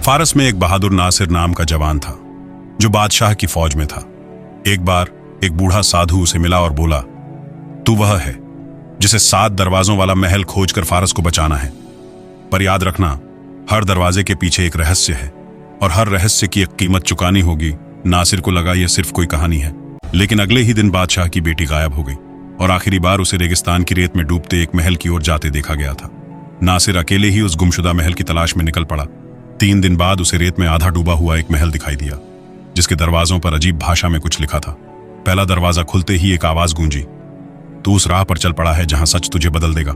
फारस में एक बहादुर नासिर नाम का जवान था जो बादशाह की फौज में था। एक बार एक बूढ़ा साधु उसे मिला और बोला, तू वह है जिसे 7 दरवाजों वाला महल खोजकर फारस को बचाना है, पर याद रखना हर दरवाजे के पीछे एक रहस्य है और हर रहस्य की एक कीमत चुकानी होगी। नासिर को लगा यह सिर्फ कोई कहानी है, लेकिन अगले ही दिन बादशाह की बेटी गायब हो गई और आखिरी बार उसे रेगिस्तान की रेत में डूबते एक महल की ओर जाते देखा गया था। नासिर अकेले ही उस गुमशुदा महल की तलाश में निकल पड़ा। 3 दिन बाद उसे रेत में आधा डूबा हुआ एक महल दिखाई दिया जिसके दरवाजों पर अजीब भाषा में कुछ लिखा था। पहला दरवाजा खुलते ही एक आवाज गूंजी, तू उस राह पर चल पड़ा है जहां सच तुझे बदल देगा।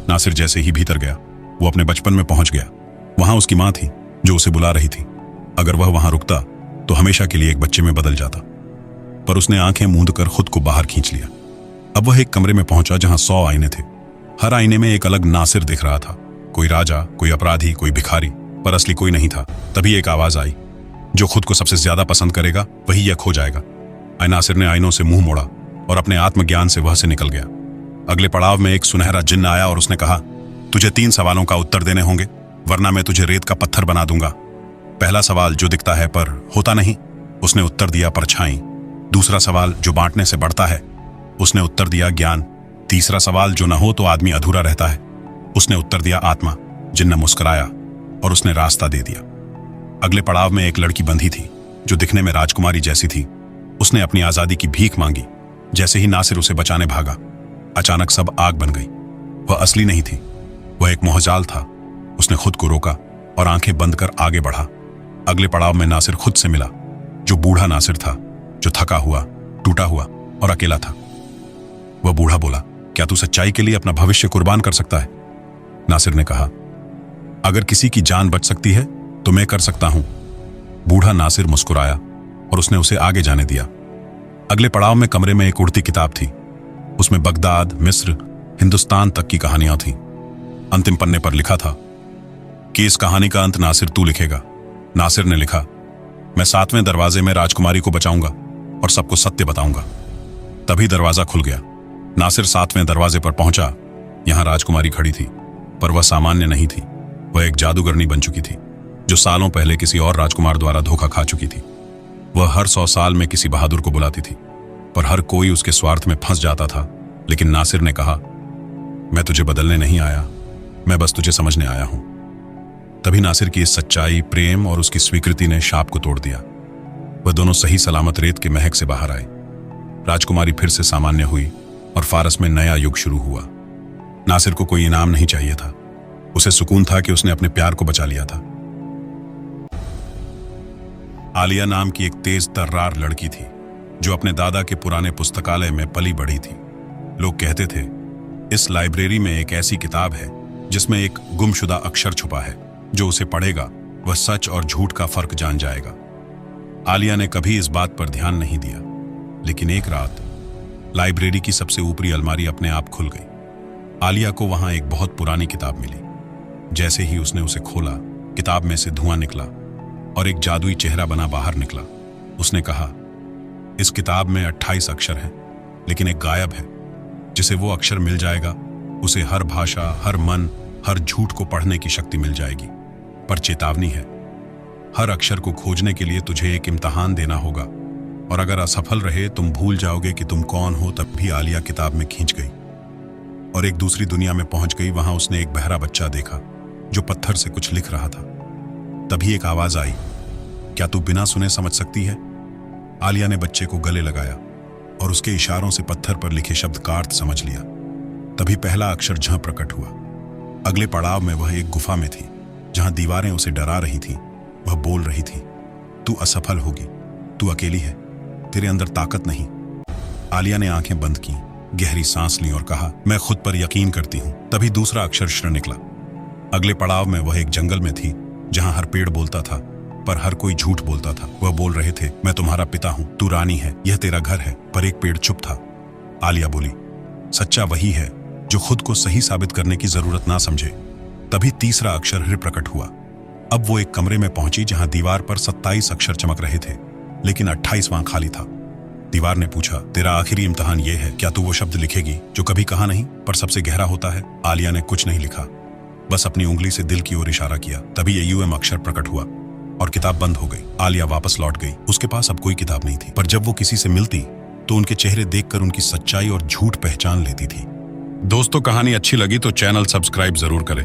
नासिर जैसे ही भीतर गया वो अपने बचपन में पहुंच गया। वहां उसकी मां थी जो उसे बुला रही थी। अगर वह वहां रुकता तो हमेशा के लिए एक बच्चे में बदल जाता, पर उसने आंखें मूंद कर खुद को बाहर खींच लिया। अब वह एक कमरे में पहुंचा जहां 100 आईने थे। हर आईने में एक अलग नासिर दिख रहा था, कोई राजा, कोई अपराधी, कोई भिखारी, पर असली कोई नहीं था। तभी एक आवाज आई, जो खुद को सबसे ज्यादा पसंद करेगा वही यह खो जाएगा। नासिर ने आईनों से मुंह मोड़ा और अपने आत्मज्ञान से वह से निकल गया। अगले पड़ाव में एक सुनहरा जिन्न आया और उसने कहा, तुझे 3 सवालों का उत्तर देने होंगे, वरना मैं तुझे रेत का पत्थर बना दूंगा। पहला सवाल, जो दिखता है पर होता नहीं, उसने उत्तर दिया परछाई। दूसरा सवाल, जो बांटने से बढ़ता है, उसने उत्तर दिया ज्ञान। तीसरा सवाल, जो न हो तो आदमी अधूरा रहता है, उसने उत्तर दिया आत्मा। जिन्न मुस्कुराया और उसने रास्ता दे दिया। अगले पड़ाव में एक लड़की बंधी थी जो दिखने में राजकुमारी जैसी थी। उसने अपनी आजादी की भीख मांगी। जैसे ही नासिर उसे बचाने भागा, अचानक सब आग बन गई। वह असली नहीं थी, वह एक मोहजाल था। उसने खुद को रोका और आंखें बंद कर आगे बढ़ा। अगले पड़ाव में नासिर खुद से मिला, जो बूढ़ा नासिर था, जो थका हुआ, टूटा हुआ और अकेला था। वह बूढ़ा बोला, क्या तू सच्चाई के लिए अपना भविष्य कुर्बान कर सकता है? नासिर ने कहा, अगर किसी की जान बच सकती है तो मैं कर सकता हूं। बूढ़ा नासिर मुस्कुराया और उसने उसे आगे जाने दिया। अगले पड़ाव में कमरे में एक उड़ती किताब थी। उसमें बगदाद, मिस्र, हिंदुस्तान तक की कहानियां थीं। अंतिम पन्ने पर लिखा था कि इस कहानी का अंत नासिर तू लिखेगा। नासिर ने लिखा, मैं 7वें दरवाजे में राजकुमारी को बचाऊंगा और सबको सत्य बताऊंगा। तभी दरवाजा खुल गया। नासिर 7वें दरवाजे पर पहुंचा। यहां राजकुमारी खड़ी थी, पर वह सामान्य नहीं थी। वह एक जादूगरनी बन चुकी थी जो सालों पहले किसी और राजकुमार द्वारा धोखा खा चुकी थी। वह हर 100 साल में किसी बहादुर को बुलाती थी, पर हर कोई उसके स्वार्थ में फंस जाता था। लेकिन नासिर ने कहा, मैं तुझे बदलने नहीं आया, मैं बस तुझे समझने आया हूं। तभी नासिर की इस सच्चाई, प्रेम और उसकी स्वीकृति ने शाप को तोड़ दिया। वह दोनों सही सलामत रेत के महक से बाहर आए। राजकुमारी फिर से सामान्य हुई और फारस में नया युग शुरू हुआ। नासिर को कोई इनाम नहीं चाहिए था, उसे सुकून था कि उसने अपने प्यार को बचा लिया था। आलिया नाम की एक तेज तर्रार लड़की थी जो अपने दादा के पुराने पुस्तकालय में पली बढ़ी थी। लोग कहते थे, इस लाइब्रेरी में एक ऐसी किताब है जिसमें एक गुमशुदा अक्षर छुपा है, जो उसे पढ़ेगा वह सच और झूठ का फर्क जान जाएगा। आलिया ने कभी इस बात पर ध्यान नहीं दिया, लेकिन एक रात लाइब्रेरी की सबसे ऊपरी अलमारी अपने आप खुल गई। आलिया को वहां एक बहुत पुरानी किताब मिली। जैसे ही उसने उसे खोला, किताब में से धुआं निकला और एक जादुई चेहरा बना बाहर निकला। उसने कहा, इस किताब में 28 अक्षर हैं, लेकिन एक गायब है। जिसे वो अक्षर मिल जाएगा उसे हर भाषा, हर मन, हर झूठ को पढ़ने की शक्ति मिल जाएगी। पर चेतावनी है, हर अक्षर को खोजने के लिए तुझे एक इम्तिहान देना होगा, और अगर असफल रहे तुम भूल जाओगे कि तुम कौन हो। तब भी आलिया किताब में खींच गई और एक दूसरी दुनिया में पहुंच गई। वहां उसने एक बहरा बच्चा देखा जो पत्थर से कुछ लिख रहा था। तभी एक आवाज आई, क्या तू बिना सुने समझ सकती है? आलिया ने बच्चे को गले लगाया और उसके इशारों से पत्थर पर लिखे शब्द का अर्थ समझ लिया। तभी पहला अक्षर झ प्रकट हुआ। अगले पड़ाव में वह एक गुफा में थी जहां दीवारें उसे डरा रही थीं। वह बोल रही थी, तू असफल होगी, तू अकेली है, तेरे अंदर ताकत नहीं। आलिया ने आंखें बंद की, गहरी सांस ली और कहा, मैं खुद पर यकीन करती हूं। तभी दूसरा अक्षर श निकला। अगले पड़ाव में वह एक जंगल में थी जहां हर पेड़ बोलता था, पर हर कोई झूठ बोलता था। वह बोल रहे थे, मैं तुम्हारा पिता हूं, तू रानी है, यह तेरा घर है। पर एक पेड़ चुप था। आलिया बोली, सच्चा वही है जो खुद को सही साबित करने की जरूरत ना समझे। तभी तीसरा अक्षर हृ प्रकट हुआ। अब वो एक कमरे में पहुंची जहां दीवार पर 27 अक्षर चमक रहे थे, लेकिन 28वां खाली था। दीवार ने पूछा, तेरा आखिरी इम्तिहान ये है, क्या तू वो शब्द लिखेगी जो कभी कहा नहीं पर सबसे गहरा होता है? आलिया ने कुछ नहीं लिखा। बस अपनी उंगली से दिल की ओर इशारा किया। तभी AUM अक्षर प्रकट हुआ और किताब बंद हो गई। आलिया वापस लौट गई। उसके पास अब कोई किताब नहीं थी, पर जब वो किसी से मिलती तो उनके चेहरे देखकर उनकी सच्चाई और झूठ पहचान लेती थी। दोस्तों, कहानी अच्छी लगी तो चैनल सब्सक्राइब जरूर करें।